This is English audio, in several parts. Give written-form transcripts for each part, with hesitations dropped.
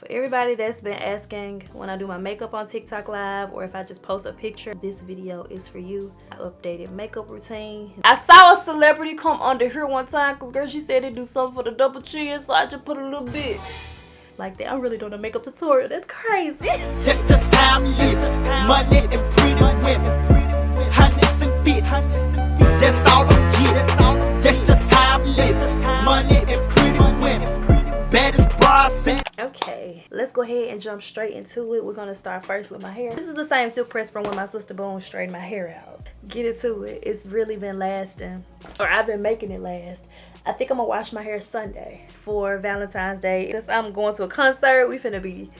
For everybody that's been asking when I do my makeup on TikTok Live or if I just post a picture, this video is for you. I updated makeup routine. I saw a celebrity come under here one time because girl, she said they do something for the double chin, so I just put a little bit like that. I'm really doing a makeup tutorial. That's crazy. That's just how I'm living. Money and pretty women. Honey and fitness. That's all I'm getting. That's just how I'm living. Money and pretty women. Baddest bras and Okay, let's go ahead and jump straight into it. We're gonna start first with my hair. This is the same silk press from when my sister Boone straightened my hair out. Get into it. It's really been lasting, or I've been making it last. I think I'm gonna wash my hair Sunday for Valentine's Day. Since I'm going to a concert, we finna be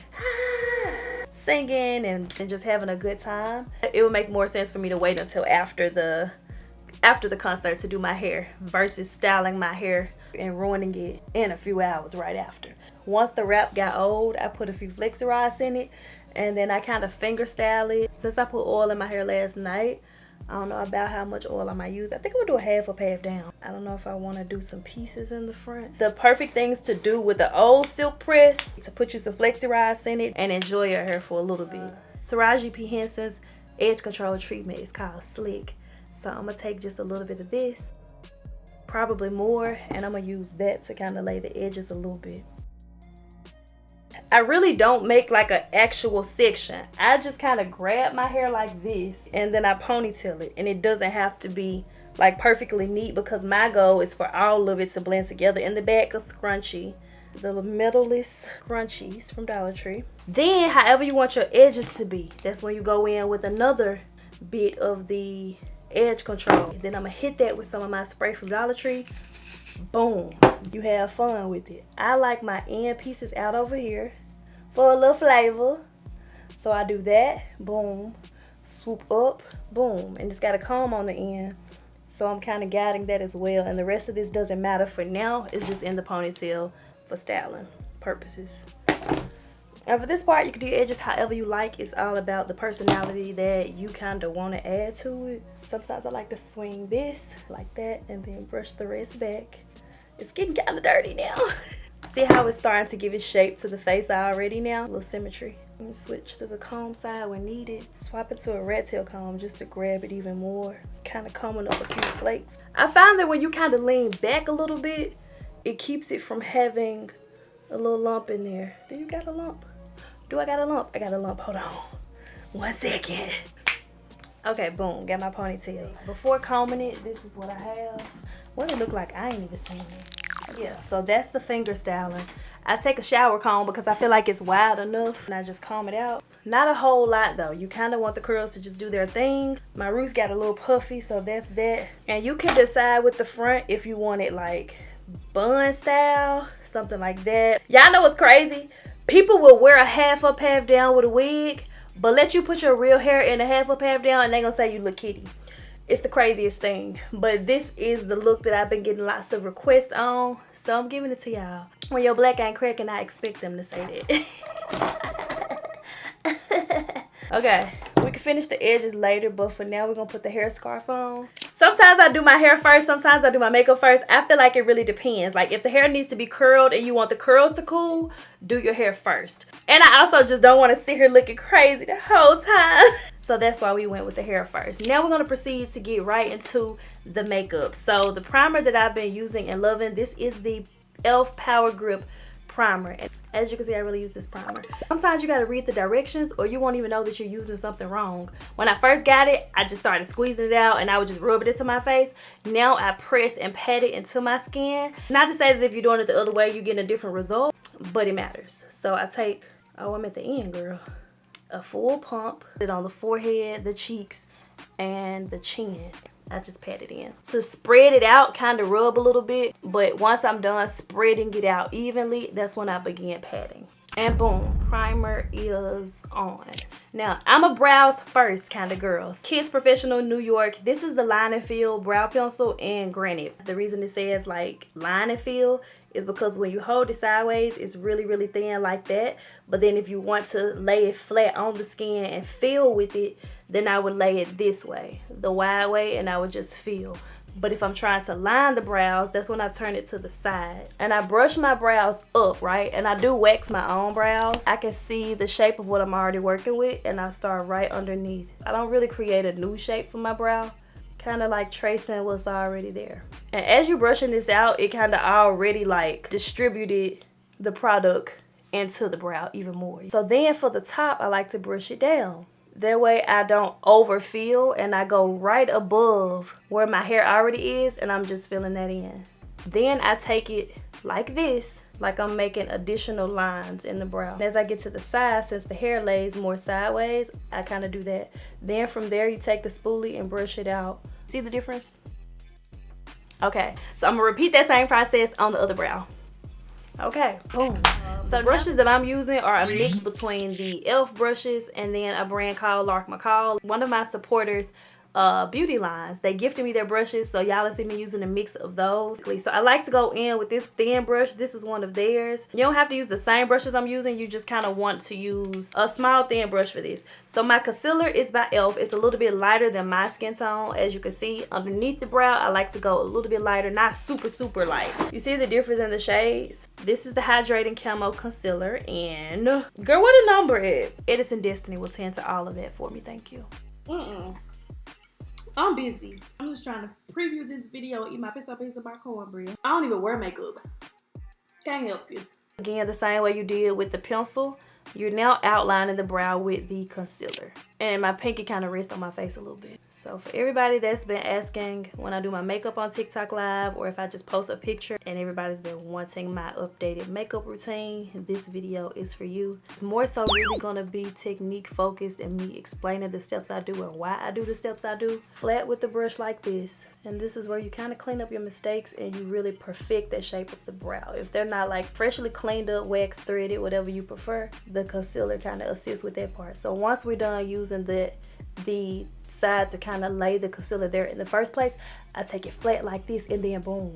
singing and just having a good time. It would make more sense for me to wait until after the concert to do my hair versus styling my hair and ruining it in a few hours right after. Once the wrap got old, I put a few flexi rods in it and then I kind of finger style it. Since I put oil in my hair last night, I don't know about how much oil I might use. I think I'm gonna do a half up, half down. I don't know if I want to do some pieces in the front. The perfect things to do with the old silk press, to put you some flexi rods in it and enjoy your hair for a little bit. Taraji P. Henson's edge control treatment is called Slick. So I'm gonna take just a little bit of this, probably more, and I'm gonna use that to kind of lay the edges a little bit. I really don't make like an actual section. I just kind of grab my hair like this and then I ponytail it, and it doesn't have to be like perfectly neat because my goal is for all of it to blend together. In the back, a scrunchie, the metalist scrunchies from Dollar Tree. Then however you want your edges to be, that's when you go in with another bit of the edge control. Then I'm gonna hit that with some of my spray from Dollar Tree. Boom, you have fun with it. I like my end pieces out over here for a little flavor, so I do that. Boom, swoop up, boom, and it's got a comb on the end, so I'm kind of guiding that as well. And the rest of this doesn't matter for now. It's just in the ponytail for styling purposes. And for this part, you can do your edges however you like. It's all about the personality that you kind of want to add to it. Sometimes I like to swing this like that and then brush the rest back. It's getting kind of dirty now. See how it's starting to give its shape to the face already now? A little symmetry. Let me switch to the comb side when needed. Swap it to a rat tail comb just to grab it even more. Kind of combing up a few flakes. I found that when you kind of lean back a little bit, it keeps it from having a little lump in there. Do you got a lump? Do I got a lump? I got a lump. Hold on. 1 second. Okay, boom. Got my ponytail. Before combing it, this is what I have. What it look like? I ain't even seen it. Yeah, so that's the finger styling. I take a shower comb because I feel like it's wide enough and I just comb it out. Not a whole lot though. You kind of want the curls to just do their thing. My roots got a little puffy, so that's that. And you can decide with the front if you want it like bun style, something like that. Y'all know what's crazy? People will wear a half up, half down with a wig, but let you put your real hair in a half up, half down and they gonna say you look kitty. It's the craziest thing, but this is the look that I've been getting lots of requests on, so I'm giving it to y'all. When your black ain't cracking, I expect them to say that. Okay, we can finish the edges later, but for now we're gonna put the hair scarf on. Sometimes I do my hair first, sometimes I do my makeup first. I feel like it really depends. Like if the hair needs to be curled and you want the curls to cool, do your hair first. And I also just don't want to sit here looking crazy the whole time. So that's why we went with the hair first. Now we're going to proceed to get right into the makeup. So the primer that I've been using and loving, this is the e.l.f. Power Grip Primer. And as you can see, I really use this primer. Sometimes you got to read the directions or you won't even know that you're using something wrong. When I first got it, I just started squeezing it out and I would just rub it into my face. Now I press and pat it into my skin. Not to say that if you're doing it the other way, you're getting a different result, but it matters. So I take, oh, I'm at the end, girl. A full pump, put it on the forehead, the cheeks, and the chin. I just pat it in. To spread it out, kind of rub a little bit, but once I'm done spreading it out evenly, that's when I begin patting. And boom, primer is on. Now, I'm a brows first kind of girl. Kids Professional New York. This is the Line and Fill Brow Pencil in Granite. The reason it says like Line and Fill is because when you hold it sideways, it's really, really thin like that. But then if you want to lay it flat on the skin and fill with it, then I would lay it this way, the wide way, and I would just fill. But if I'm trying to line the brows, that's when I turn it to the side. And I brush my brows up, right? And I do wax my own brows. I can see the shape of what I'm already working with, and I start right underneath. I don't really create a new shape for my brow. Kind of like tracing what's already there. And as you're brushing this out, it kind of already like distributed the product into the brow even more. So then for the top, I like to brush it down. That way I don't overfill, and I go right above where my hair already is, and I'm just filling that in. Then I take it like this, like I'm making additional lines in the brow. And as I get to the side, since the hair lays more sideways, I kind of do that. Then from there, you take the spoolie and brush it out. See the difference? Okay, so I'm gonna repeat that same process on the other brow. Okay, boom. So the brushes that I'm using are a mix between the e.l.f. brushes and then a brand called Lark McCall. One of my supporters beauty lines, they gifted me their brushes, so y'all will see me using a mix of those. So I like to go in with this thin brush. This is one of theirs. You don't have to use the same brushes I'm using. You just kind of want to use a small thin brush for this. So my concealer is by e.l.f. It's a little bit lighter than my skin tone. As you can see underneath the brow, I like to go a little bit lighter, not super light. You see the difference in the shades? This is the hydrating camo concealer, and girl, what a number is. Edison Destiny will tend to all of that for me, thank you. I'm busy. I'm just trying to preview this video, eat my pizza piece of my cornbread. I don't even wear makeup. Can't help you. Again, the same way you did with the pencil, you're now outlining the brow with the concealer. And my pinky kind of rests on my face a little bit. So for everybody that's been asking when I do my makeup on TikTok Live, or if I just post a picture and everybody's been wanting my updated makeup routine, this video is for you. It's more so really gonna be technique focused and me explaining the steps I do and why I do the steps I do. Flat with the brush like this. And this is where you kind of clean up your mistakes and you really perfect that shape of the brow. If they're not like freshly cleaned up, waxed, threaded, whatever you prefer, the concealer kind of assists with that part. So once we're done using the side to kind of lay the concealer there in the first place, I take it flat like this, and then boom.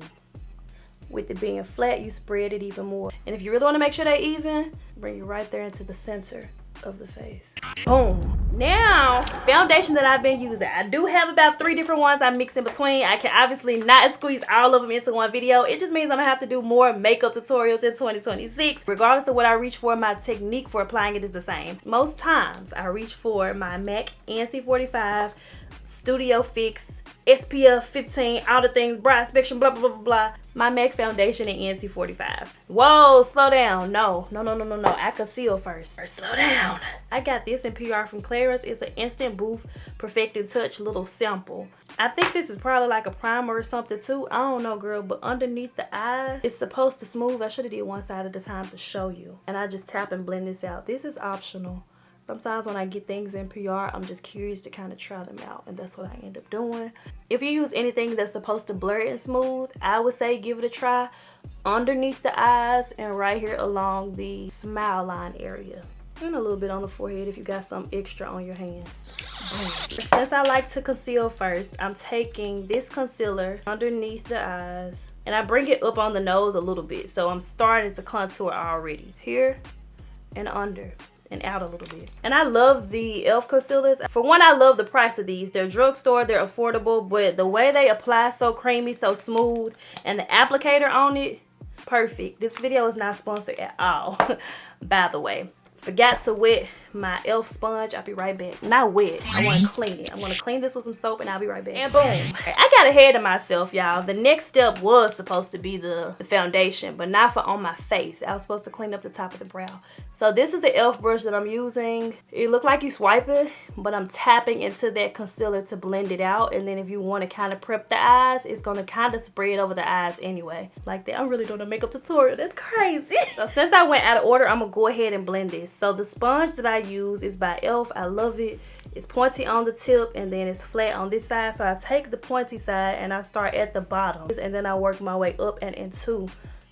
With it being flat, you spread it even more. And if you really want to make sure they're even, bring it right there into the center of the face. Boom. Now, foundation that I've been using. I do have about 3 different ones I mix in between. I can obviously not squeeze all of them into one video. It just means I'm gonna have to do more makeup tutorials in 2026. Regardless of what I reach for, my technique for applying it is the same. Most times, I reach for my MAC NC45 Studio Fix SPF 15, all the things, broad spectrum, blah, blah, blah, blah. My MAC foundation in NC45. Whoa, slow down. No. I conceal first. Slow down. I got this in PR from Clarence. It's an Instant Booth Perfecting Touch little sample. I think this is probably like a primer or something too. I don't know, girl, but underneath the eyes, it's supposed to smooth. I should have did one side at a time to show you. And I just tap and blend this out. This is optional. Sometimes when I get things in PR, I'm just curious to kind of try them out, and that's what I end up doing. If you use anything that's supposed to blur and smooth, I would say give it a try underneath the eyes and right here along the smile line area. And a little bit on the forehead if you got some extra on your hands. Since I like to conceal first, I'm taking this concealer underneath the eyes, and I bring it up on the nose a little bit. So I'm starting to contour already. Here and under. And out a little bit. And I love the e.l.f. concealers. For one, I love the price of these. They're drugstore, they're affordable, but the way they apply, so creamy, so smooth, and the applicator on it, perfect. This video is not sponsored at all, by the way. Forgot to wet my e.l.f. sponge. I'll be right back. Not wet. I want to clean it. I'm going to clean this with some soap and I'll be right back. And boom. I got ahead of myself, y'all. The next step was supposed to be the foundation, but not for on my face. I was supposed to clean up the top of the brow. So this is an e.l.f. brush that I'm using. It looked like you swipe it, but I'm tapping into that concealer to blend it out. And then if you want to kind of prep the eyes, it's going to kind of spread over the eyes anyway. Like that. I'm really doing a makeup tutorial. That's crazy. So since I went out of order, I'm going to go ahead and blend this. So the sponge that I use is by e.l.f. I love it. It's pointy on the tip and then it's flat on this side. So I take the pointy side and I start at the bottom. And then I work my way up and into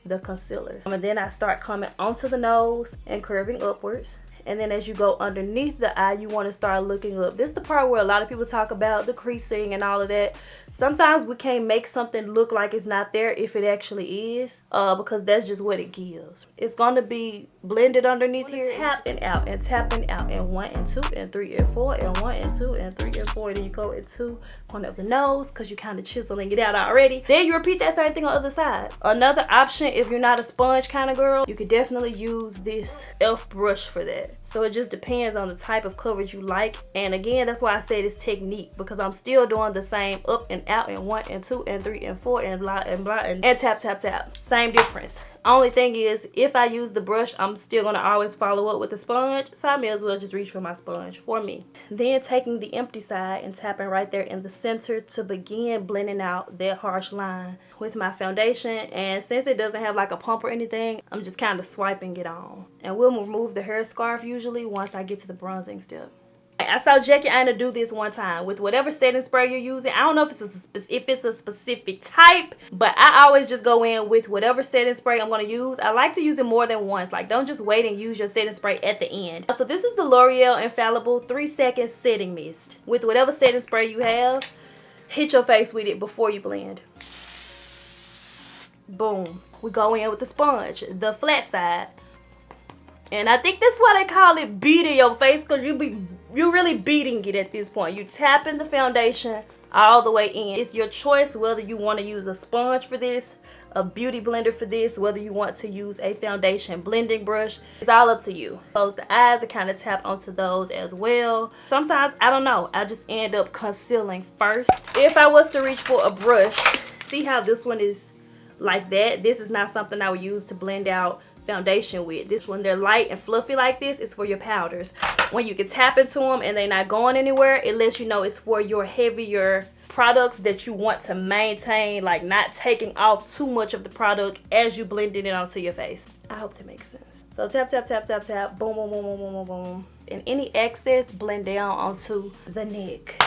the concealer. And then I start coming onto the nose and curving upwards. And then as you go underneath the eye, you want to start looking up. This is the part where a lot of people talk about the creasing and all of that. Sometimes we can't make something look like it's not there if it actually is, because that's just what it gives. It's going to be blended underneath here, tapping out and tapping out, and 1 and 2 and 3 and 4 and 1 and 2 and 3 and 4. And then you go into corner of the nose because you kind of chiseling it out already. Then you repeat that same thing on the other side. Another option, if you're not a sponge kind of girl, you could definitely use this e.l.f. brush for that. So it just depends on the type of coverage you like. And again, that's why I say this technique, because I'm still doing the same up and out and 1 and 2 and 3 and 4 and blah and blah and tap tap tap. Same difference. Only thing is, if I use the brush, I'm still going to always follow up with the sponge, so I may as well just reach for my sponge for me. Then taking the empty side and tapping right there in the center to begin blending out that harsh line with my foundation. And since it doesn't have like a pump or anything, I'm just kind of swiping it on. And we'll remove the hair scarf usually once I get to the bronzing step. I saw Jackie Aina do this one time with whatever setting spray you're using. I don't know if it's a specific type, but I always just go in with whatever setting spray I'm going to use. I like to use it more than once. Like, don't just wait and use your setting spray at the end. So this is the L'Oreal Infallible 3-second setting mist. With whatever setting spray you have, hit your face with it before you blend. Boom. We go in with the sponge, the flat side. And I think that's why they call it beating your face, because you're really beating it at this point. You tapping the foundation all the way in. It's your choice whether you want to use a sponge for this, a beauty blender for this, whether you want to use a foundation blending brush. It's all up to you. Close the eyes and kind of tap onto those as well. Sometimes, I don't know, I just end up concealing first. If I was to reach for a brush, see how this one is like that? This is not something I would use to blend out foundation with. This, when they're light and fluffy like this, is for your powders. When you can tap into them and they're not going anywhere, it lets you know it's for your heavier products that you want to maintain, like not taking off too much of the product as you blending it onto your face. I hope that makes sense. So tap tap tap tap tap, boom boom boom boom boom boom boom, and any excess blend down onto the neck.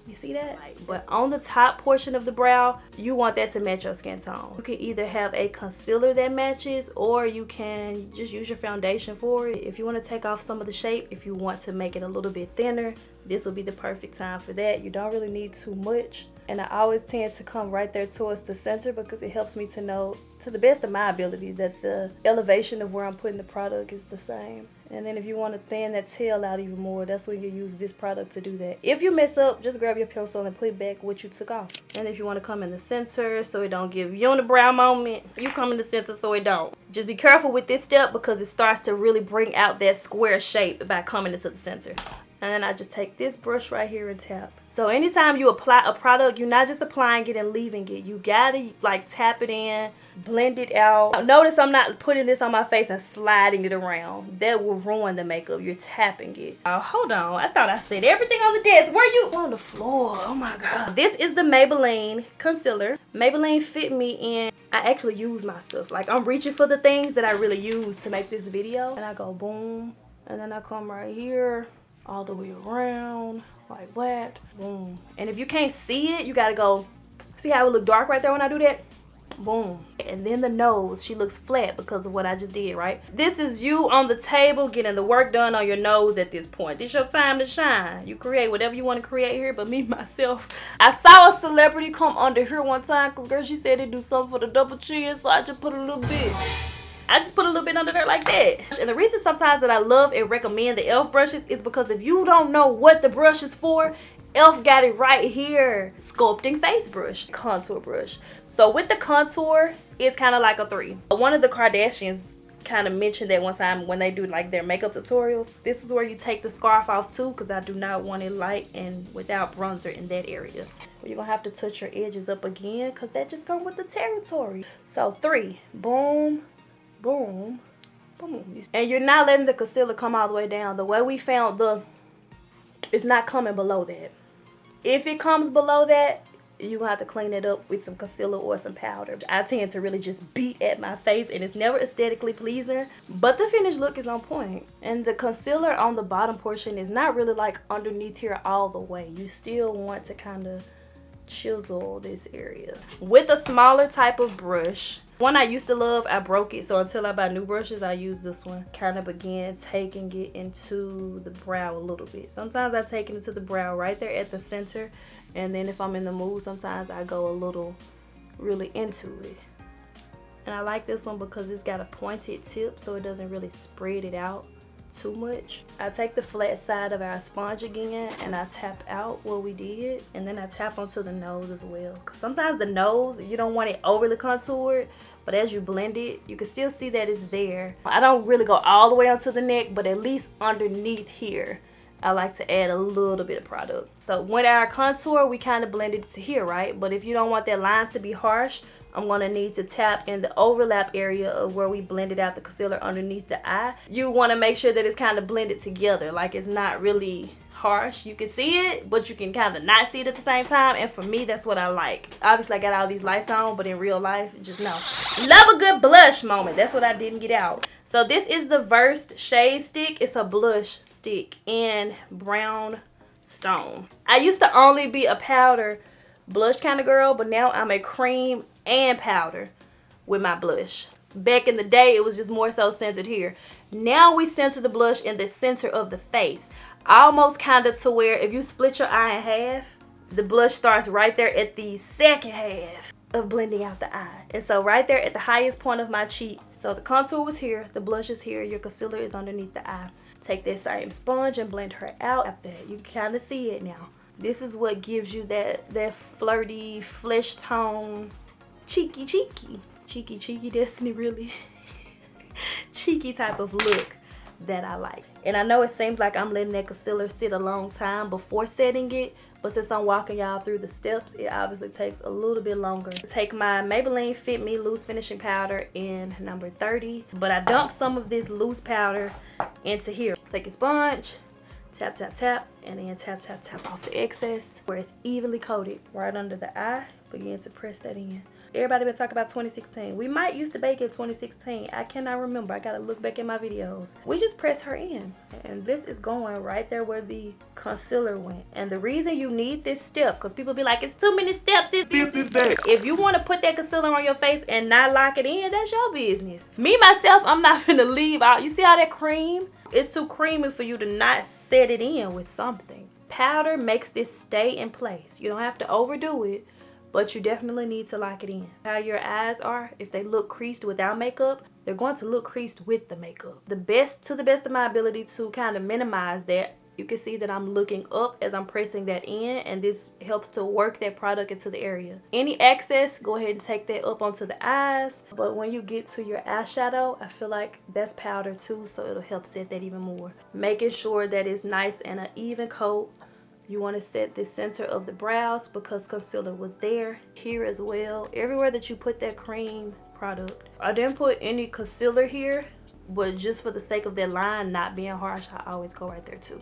You see that? But on the top portion of the brow, you want that to match your skin tone. You can either have a concealer that matches, or you can just use your foundation for it. If you want to take off some of the shape, if you want to make it a little bit thinner, this will be the perfect time for that. You don't really need too much. And I always tend to come right there towards the center, because it helps me to know, to the best of my ability, that the elevation of where I'm putting the product is the same. And then if you want to thin that tail out even more, that's when you use this product to do that. If you mess up, just grab your pencil and put back what you took off. And if you want to come in the center so it don't give unibrow moment, you come in the center so it don't. Just be careful with this step, because it starts to really bring out that square shape by coming into the center. And then I just take this brush right here and tap. So anytime you apply a product, you're not just applying it and leaving it. You gotta like tap it in, blend it out. Notice I'm not putting this on my face and sliding it around. That will ruin the makeup. You're tapping it. Oh, hold on. I thought I said everything on the desk. Where you? On the floor. Oh my God. This is the Maybelline concealer. Maybelline fit me in. I actually use my stuff. Like, I'm reaching for the things that I really use to make this video. And I go boom. And then I come right here, all the way around, like that, boom. And if you can't see it, you gotta go, see how it look dark right there when I do that? Boom. And then the nose, she looks flat because of what I just did, right? This is you on the table getting the work done on your nose at this point. This your time to shine. You create whatever you want to create here, but me, myself, I saw a celebrity come under here one time, because girl, she said they do something for the double chin, so I just put a little bit. I just put a little bit under there like that. And the reason sometimes that I love and recommend the e.l.f. brushes is because if you don't know what the brush is for, e.l.f. got it right here. Sculpting face brush, contour brush. So with the contour, it's kind of like a 3. One of the Kardashians kind of mentioned that one time when they do like their makeup tutorials. This is where you take the scarf off too, because I do not want it light and without bronzer in that area. You're gonna have to touch your edges up again, because that just comes with the territory. So 3, boom, boom, boom. And you're not letting the concealer come all the way down. The way we found it's not coming below that. If it comes below that, you're gonna have to clean it up with some concealer or some powder. I tend to really just beat at my face, and it's never aesthetically pleasing, but the finished look is on point. And the concealer on the bottom portion is not really like underneath here all the way. You still want to kind of chisel this area with a smaller type of brush. One I used to love, I broke it, so until I buy new brushes, I use this one. Kind of begin taking it into the brow a little bit. Sometimes I take it into the brow right there at the center, and then if I'm in the mood, sometimes I go a little really into it. And I like this one because it's got a pointed tip, so it doesn't really spread it out too much. I take the flat side of our sponge again and I tap out what we did, and then I tap onto the nose as well, because sometimes the nose, you don't want it overly contoured, but as you blend it, you can still see that it's there. I don't really go all the way onto the neck, but at least underneath here I like to add a little bit of product. So when our contour, we kind of blend it to here, right? But if you don't want that line to be harsh, I'm going to need to tap in the overlap area of where we blended out the concealer underneath the eye. You want to make sure that it's kind of blended together, like it's not really harsh. You can see it, but you can kind of not see it at the same time, and for me, that's what I like. Obviously, I got all these lights on, but in real life, just know. Love a good blush moment. That's what I didn't get out. So this is the Versed Shade Stick. It's a blush stick in Brown Stone. I used to only be a powder blush kind of girl, but now I'm a cream and powder with my blush. Back in the day, it was just more so centered here. Now we center the blush in the center of the face, almost kind of to where if you split your eye in half, the blush starts right there at the second half of blending out the eye. And so right there at the highest point of my cheek, so the contour was here, the blush is here, your concealer is underneath the eye. Take that same sponge and blend her out. After that, you can kind of see it now. This is what gives you that flirty, flesh tone, cheeky Destiny, really cheeky type of look that I like. And I know it seems like I'm letting that concealer sit a long time before setting it, but since I'm walking y'all through the steps, it obviously takes a little bit longer. Take my Maybelline Fit Me Loose Finishing Powder in number 30, but I dump some of this loose powder into here. Take a sponge, tap tap tap, and then tap tap tap off the excess where it's evenly coated right under the eye. Begin to press that in. Everybody been talking about 2016. We might used to bake in 2016. I cannot remember. I gotta look back in my videos. We just press her in, and this is going right there where the concealer went. And the reason you need this step, because people be like, it's too many steps, this is that. If you want to put that concealer on your face and not lock it in, that's your business. Me myself, I'm not gonna leave out. You see all that cream? It's too creamy for you to not set it in with something. Powder makes this stay in place. You don't have to overdo it, but you definitely need to lock it in. How your eyes are, if they look creased without makeup, they're going to look creased with the makeup. To the best of my ability to kind of minimize that, you can see that I'm looking up as I'm pressing that in, and this helps to work that product into the area. Any excess, go ahead and take that up onto the eyes. But when you get to your eyeshadow, I feel like that's powder too, so it'll help set that even more. Making sure that it's nice and an even coat. You want to set the center of the brows because concealer was there. Here as well. Everywhere that you put that cream product. I didn't put any concealer here, but just for the sake of that line not being harsh, I always go right there too.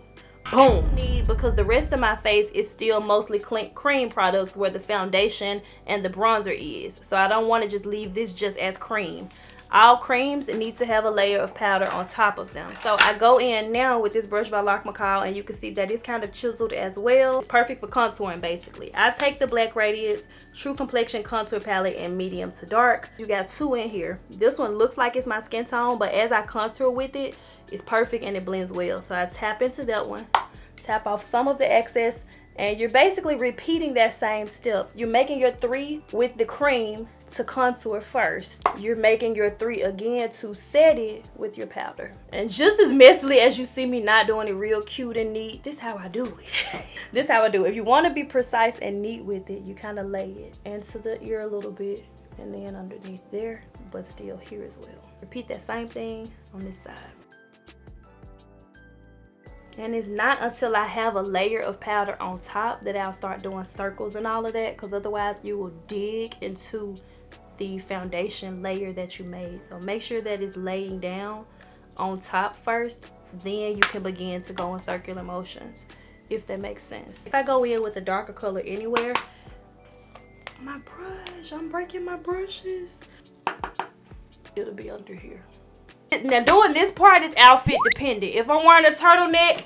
Boom! Because the rest of my face is still mostly cream products where the foundation and the bronzer is. So I don't want to just leave this just as cream. All creams need to have a layer of powder on top of them. So I go in now with this brush by Lock McCall, and you can see that it's kind of chiseled as well. It's perfect for contouring basically. I take the Black Radiance True Complexion Contour Palette in medium to dark. You got two in here. This one looks like it's my skin tone, but as I contour with it, it's perfect and it blends well. So I tap into that one, tap off some of the excess, and you're basically repeating that same step. You're making your 3 with the cream to contour first. You're making your 3 again to set it with your powder. And just as messily as you see me not doing it real cute and neat, this is how I do it. This is how I do it. If you want to be precise and neat with it, you kind of lay it into the ear a little bit and then underneath there, but still here as well. Repeat that same thing on this side. And it's not until I have a layer of powder on top that I'll start doing circles and all of that, because otherwise you will dig into the foundation layer that you made. So make sure that it's laying down on top first, then you can begin to go in circular motions, if that makes sense. If I go in with a darker color anywhere, my brush, I'm breaking my brushes, it'll be under here. Now doing this part is outfit dependent. If I'm wearing a turtleneck,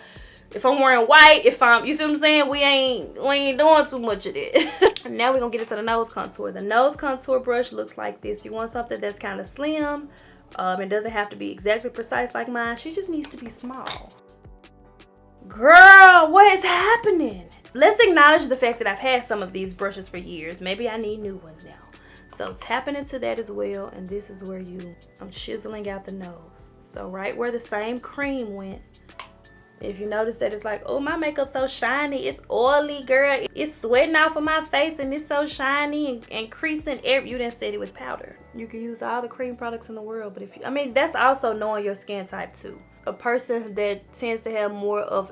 If I'm wearing white, if I'm, you see what I'm saying? We ain't doing too much of that. Now we're gonna get into the nose contour. The nose contour brush looks like this. You want something that's kind of slim. It doesn't have to be exactly precise like mine. She just needs to be small. Girl, what is happening? Let's acknowledge the fact that I've had some of these brushes for years. Maybe I need new ones now. So tapping into that as well, and this is where I'm chiseling out the nose. So right where the same cream went, if you notice that it's like, oh, my makeup's so shiny, it's oily, girl, it's sweating off of my face and it's so shiny and creasing. You didn't set it with powder. You can use all the cream products in the world, but I mean, that's also knowing your skin type too. A person that tends to have more of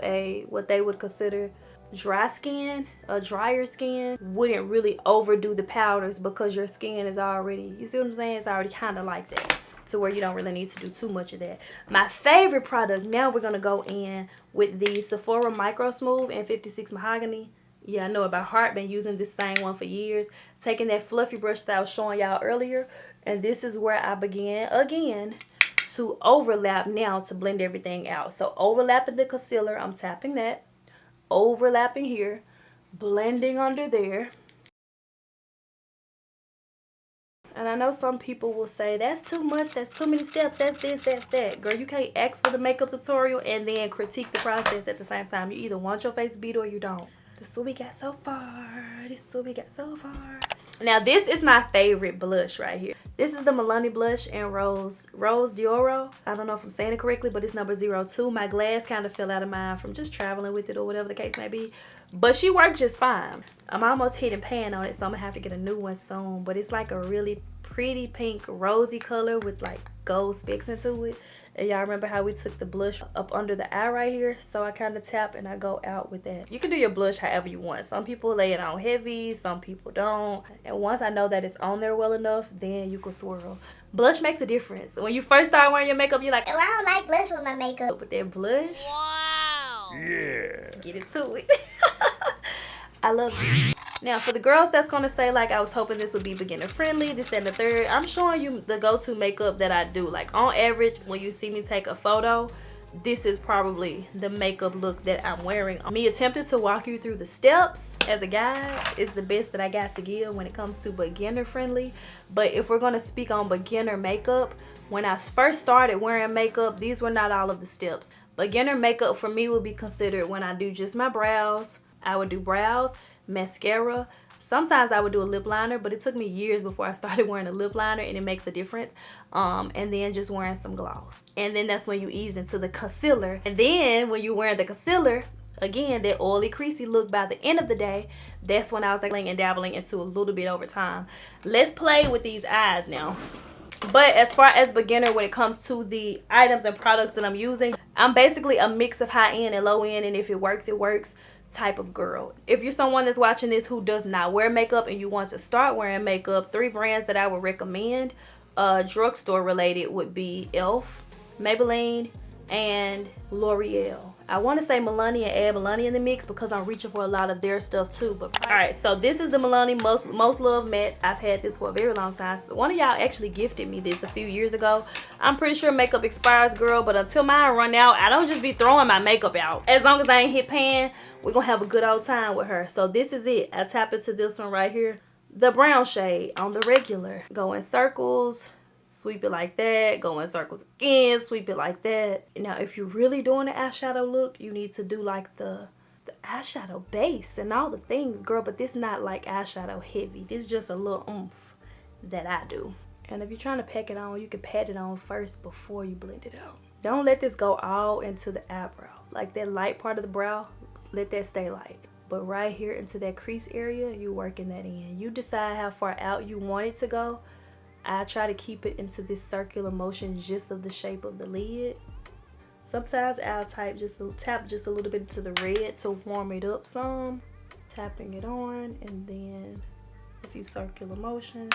what they would consider dry skin, a drier skin, wouldn't really overdo the powders because your skin is already, you see what I'm saying? It's already kind of like that, to where you don't really need to do too much of that. My favorite product, now we're gonna go in with the Sephora Micro Smooth and 56 Mahogany. Yeah, I know it by heart, been using this same one for years. Taking that fluffy brush that I was showing y'all earlier, and this is where I began again to overlap now to blend everything out. So overlapping the concealer, I'm tapping that, overlapping here, blending under there. And I know some people will say, that's too much, that's too many steps, that's this, that's that. Girl, you can't ask for the makeup tutorial and then critique the process at the same time. You either want your face beat or you don't. This is what we got so far. This is what we got so far. Now, this is my favorite blush right here. This is the Milani blush in Rose d'Oro. I don't know if I'm saying it correctly, but it's number 02. My glass kind of fell out of mine from just traveling with it or whatever the case may be. But she worked just fine. I'm almost hitting pan on it, so I'm going to have to get a new one soon. But it's like a really pretty pink rosy color with like gold specks into it. And y'all remember how we took the blush up under the eye right here? So I kind of tap and I go out with that. You can do your blush however you want. Some people lay it on heavy, some people don't. And once I know that it's on there well enough, then you can swirl. Blush makes a difference. When you first start wearing your makeup, you're like, oh, I don't like blush with my makeup. But that blush, wow, yeah, get it to it. I love it. Now, for the girls that's going to say, like, I was hoping this would be beginner friendly, this, that, and the third, I'm showing you the go-to makeup that I do. Like, on average, when you see me take a photo, this is probably the makeup look that I'm wearing. Me attempting to walk you through the steps as a guide is the best that I got to give when it comes to beginner friendly. But if we're going to speak on beginner makeup, when I first started wearing makeup, these were not all of the steps. Beginner makeup for me would be considered when I do just my brows. I would do brows, mascara. Sometimes I would do a lip liner, but it took me years before I started wearing a lip liner, and it makes a difference. And then just wearing some gloss. And then that's when you ease into the concealer. And then when you're wearing the concealer, again, that oily, creasy look by the end of the day, that's when I was like and dabbling into a little bit over time. Let's play with these eyes now. But as far as beginner, when it comes to the items and products that I'm using, I'm basically a mix of high end and low end, and if it works, it works type of girl. If you're someone that's watching this who does not wear makeup and you want to start wearing makeup, 3 brands that I would recommend, drugstore related, would be e.l.f., Maybelline, and L'Oreal. I want to say Milani and add Milani in the mix because I'm reaching for a lot of their stuff too. But alright, so this is the Milani Most Love Mattes. I've had this for a very long time. So one of y'all actually gifted me this a few years ago. I'm pretty sure makeup expires, girl, but until mine run out, I don't just be throwing my makeup out. As long as I ain't hit pan, we're gonna have a good old time with her. So this is it. I tap into this one right here, the brown shade on the regular. Go in circles, sweep it like that, go in circles again, sweep it like that. Now if you're really doing the eyeshadow look, you need to do like the eyeshadow base and all the things, girl, but this not like eyeshadow heavy. This is just a little oomph that I do. And if you're trying to pack it on, you can pat it on first before you blend it out. Don't let this go all into the eyebrow. Like that light part of the brow, let that stay light. But right here into that crease area, you working that in. You decide how far out you want it to go. I try to keep it into this circular motion just of the shape of the lid. Sometimes I'll tap just a little bit into the red to warm it up some. Tapping it on, and then a few circular motions.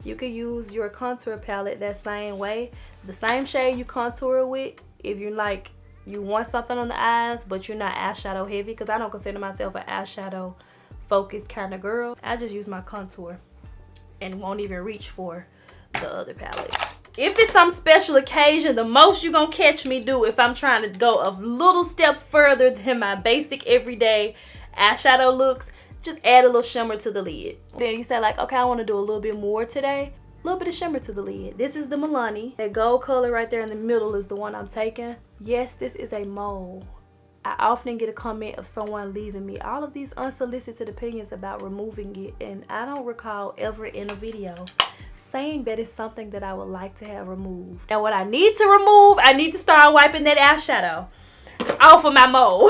You can use your contour palette that same way. The same shade you contour with, if you're like, you want something on the eyes, but you're not eyeshadow heavy, because I don't consider myself an eyeshadow focused kind of girl. I just use my contour and won't even reach for the other palette. If it's some special occasion, the most you're gonna catch me do if I'm trying to go a little step further than my basic everyday eyeshadow looks, just add a little shimmer to the lid. Then you say like, okay, I want to do a little bit more today. A little bit of shimmer to the lid. This is the Milani. That gold color right there in the middle is the one I'm taking. Yes, this is a mole. I often get a comment of someone leaving me all of these unsolicited opinions about removing it, and I don't recall ever in a video saying that it's something that I would like to have removed. Now what I need to remove, I need to start wiping that eyeshadow off of my mole.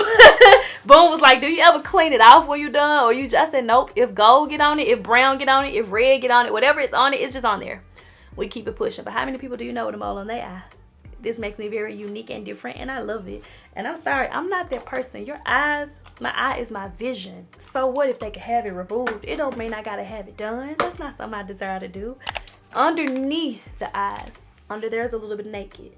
Boom was like, do you ever clean it off when you done? Or you just said nope. If gold get on it, if brown get on it, if red get on it, whatever is on it, it's just on there. We keep it pushing. But how many people do you know with a mole on their eye? This makes me very unique and different, and I love it. And I'm sorry, I'm not that person. Your eyes, my eye is my vision. So what if they could have it removed? It don't mean I gotta have it done. That's not something I desire to do. Underneath the eyes, under there's a little bit naked.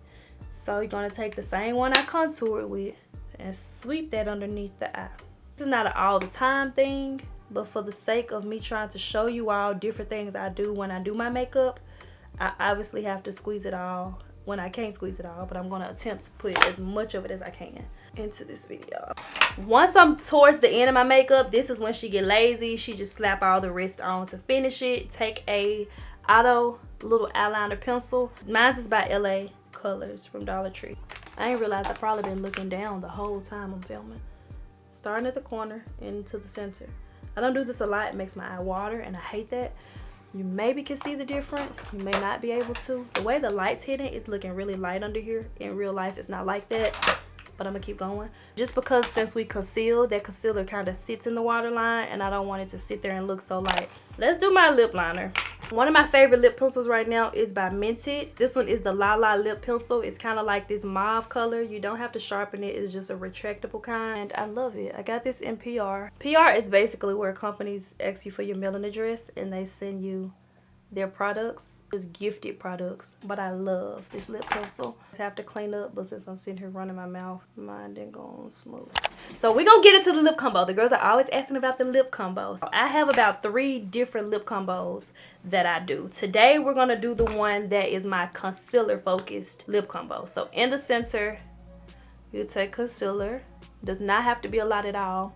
So you're gonna take the same one I contoured with and sweep that underneath the eye. This is not an all the time thing, but for the sake of me trying to show you all different things I do when I do my makeup, I obviously have to squeeze it all when I can't squeeze it all, but I'm gonna attempt to put as much of it as I can into this video. Once I'm towards the end of my makeup, this is when she get lazy. She just slap all the rest on to finish it. Take a auto little eyeliner pencil. Mine is by LA Colors from Dollar Tree. I ain't realized I've probably been looking down the whole time I'm filming. Starting at the corner into the center. I don't do this a lot. It makes my eye water and I hate that. You maybe can see the difference. You may not be able to. The way the light's hitting, it's looking really light under here. In real life, it's not like that. But I'm gonna keep going. Just because since we concealed, that concealer kind of sits in the waterline and I don't want it to sit there and look so light. Let's do my lip liner. One of my favorite lip pencils right now is by Mented. This one is the La La lip pencil. It's kind of like this mauve color. You don't have to sharpen it. It's just a retractable kind. I love it. I got this in PR. PR is basically where companies ask you for your mailing address and they send you their products. It's gifted products, but I love this lip pencil. I have to clean up, but since I'm sitting here running my mouth, mine didn't go on smooth. So we're gonna get into the lip combo. The girls are always asking about the lip combos. I have about 3 different lip combos that I do. Today we're gonna do the one that is my concealer focused lip combo. So in the center, you take concealer. Does not have to be a lot at all.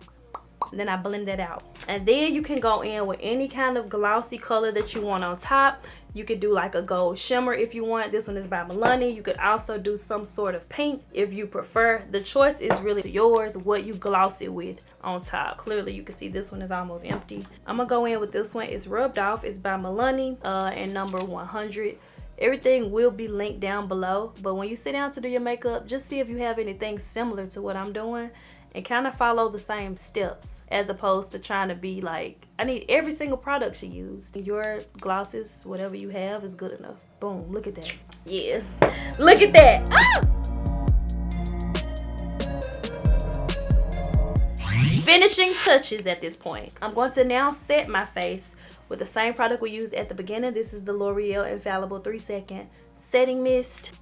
Then I blend that out, and then you can go in with any kind of glossy color that you want on top. You could do like a gold shimmer if you want. This one is by Milani. You could also do some sort of pink if you prefer. The choice is really yours, what you gloss it with on top. Clearly you can see this one is almost empty. I'm gonna go in with this one. It's rubbed off. It's by Milani and number 100. Everything will be linked down below, but when you sit down to do your makeup, just see if you have anything similar to what I'm doing and kind of follow the same steps, as opposed to trying to be like, I need every single product she used. Your glosses, whatever you have, is good enough. Boom, look at that. Yeah, look at that. Ah! Finishing touches at this point. I'm going to now set my face with the same product we used at the beginning. This is the L'Oreal Infallible 3-Second Setting Mist.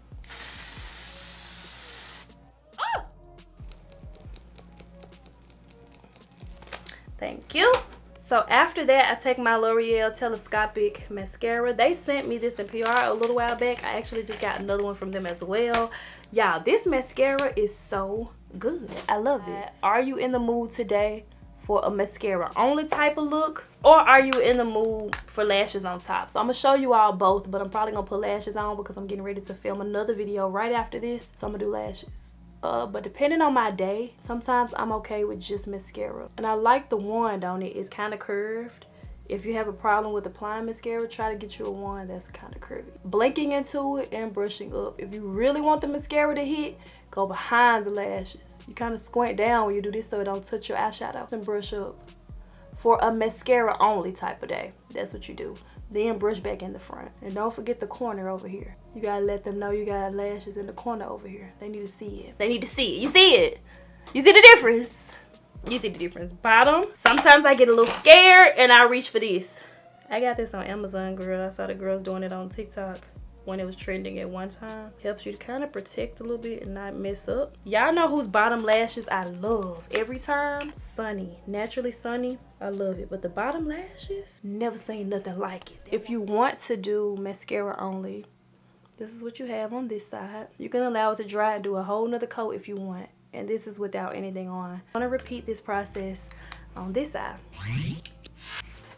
Thank you. So after that, I take my L'Oreal Telescopic Mascara. They sent me this in PR a little while back. I actually just got another one from them as well. Y'all, this mascara is so good. I love it. Are you in the mood today for a mascara only type of look, or are you in the mood for lashes on top? So I'm gonna show you all both, but I'm probably gonna put lashes on because I'm getting ready to film another video right after this, so I'm gonna do lashes. But depending on my day, sometimes I'm okay with just mascara. And I like the wand on it. It's kind of curved. If you have a problem with applying mascara, try to get you a wand that's kind of curvy. Blinking into it and brushing up. If you really want the mascara to hit, go behind the lashes. You kind of squint down when you do this so it don't touch your eyeshadow. And brush up. For a mascara only type of day, that's what you do. Then brush back in the front. And don't forget the corner over here. You gotta let them know you got lashes in the corner over here. They need to see it. They need to see it. You see it? You see the difference? You see the difference. Bottom. Sometimes I get a little scared and I reach for this. I got this on Amazon, girl. I saw the girls doing it on TikTok when it was trending at one time. Helps you to kind of protect a little bit and not mess up. Y'all know whose bottom lashes I love every time? Sunny. Naturally Sunny. I love it. But the bottom lashes, never seen nothing like it. If you want to do mascara only, This is what you have on this side. You can allow it to dry and do a whole nother coat if you want. And this is without anything on. I'm gonna repeat this process on this side.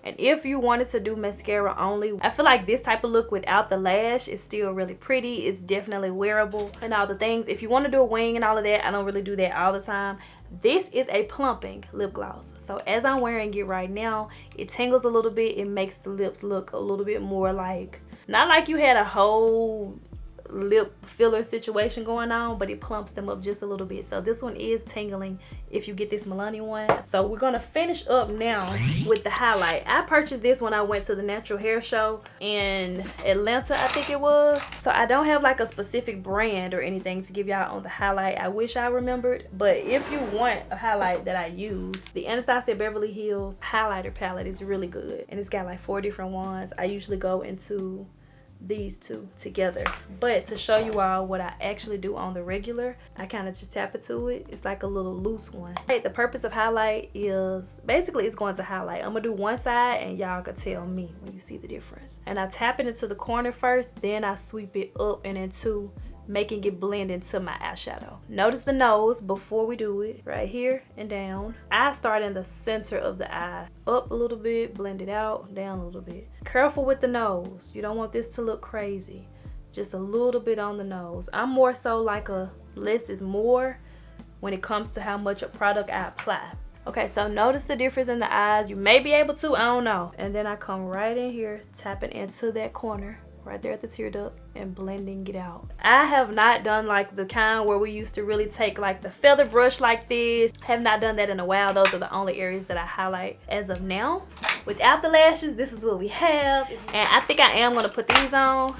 And if you wanted to do mascara only, I feel like this type of look without the lash is still really pretty. It's definitely wearable and all the things. If you want to do a wing and all of that, I don't really do that all the time. This is a plumping lip gloss. So as I'm wearing it right now, it tingles a little bit. It makes the lips look a little bit more like, not like you had a whole lip filler situation going on, but it plumps them up just a little bit. So this one is tingling if you get this Milani one. So we're gonna finish up now with the highlight. I purchased this when I went to the natural hair show in Atlanta, I think it was. So I don't have like a specific brand or anything to give y'all on the highlight. I wish I remembered, but if you want a highlight that I use, the Anastasia Beverly Hills highlighter palette is really good, and it's got like 4 different ones. I usually go into these two together, but to show you all what I actually do on the regular, I kind of just tap into it. It's like a little loose one. The purpose of highlight is basically it's going to highlight. I'm gonna do one side and y'all can tell me when you see the difference. And I tap it into the corner first, then I sweep it up and into, making it blend into my eyeshadow. Notice the nose before we do it, right here and down. I start in the center of the eye, up a little bit, blend it out, down a little bit. Careful with the nose. You don't want this to look crazy. Just a little bit on the nose. I'm more so like a less is more when it comes to how much a product I apply. Okay, so notice the difference in the eyes. You may be able to, I don't know. And then I come right in here, tapping into that corner right there at the tear duct and blending it out. I have not done like the kind where we used to really take like the feather brush like this. Have not done that in a while. Those are the only areas that I highlight as of now. Without the lashes, this is what we have. And I think I am gonna put these on.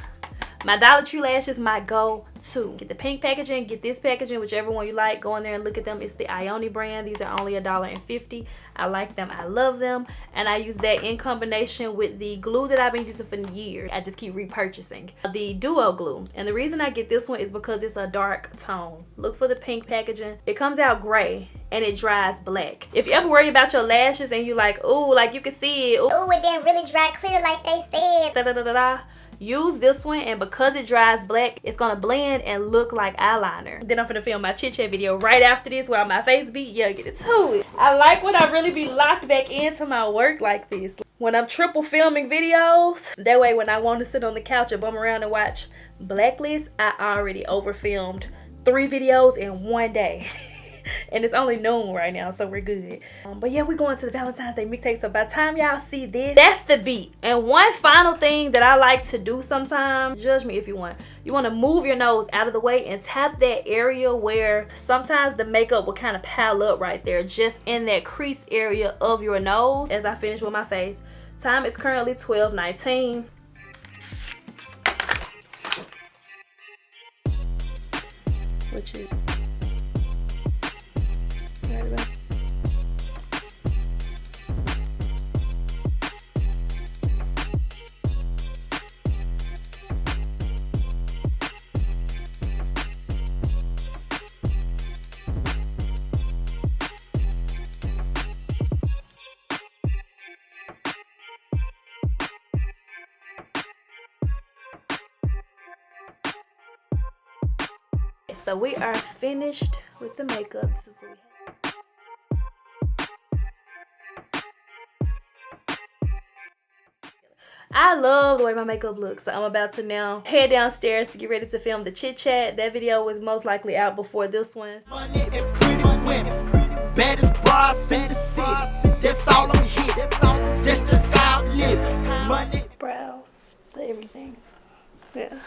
My Dollar Tree lashes, my go-to. Get the pink packaging, get this packaging, whichever one you like. Go in there and look at them. It's the Ioni brand. These are only $1.50. I like them, I love them. And I use that in combination with the glue that I've been using for years. I just keep repurchasing the Duo glue. And the reason I get this one is because it's a dark tone. Look for the pink packaging. It comes out gray and it dries black. If you ever worry about your lashes and you like, oh, like you can see it. Oh, it didn't really dry clear like they said. Da, da, da, da, da. Use this one, and because it dries black, it's gonna blend and look like eyeliner. Then I'm gonna film my chit chat video right after this while my face be, yeah, get it to it. I like when I really be locked back into my work like this. When I'm triple filming videos, that way when I want to sit on the couch and bum around and watch Blacklist, I already over filmed 3 videos in one day. And it's only noon right now, so we're good. But yeah, we're going to the Valentine's Day mixtape, so by the time y'all see this, that's the beat. And one final thing that I like to do sometimes, judge me if you want, you want to move your nose out of the way and tap that area where sometimes the makeup will kind of pile up right there, just in that crease area of your nose. As I finish with my face, time is currently 12:19. What you? So we are finished with the makeup. This is what we have. I love the way my makeup looks. So I'm about to now head downstairs to get ready to film the chit chat. That video was most likely out before this one. Money and pretty women, baddest bras in the city. That's all I'm here. That's just how I'm living. Money. Brows, everything. Yeah.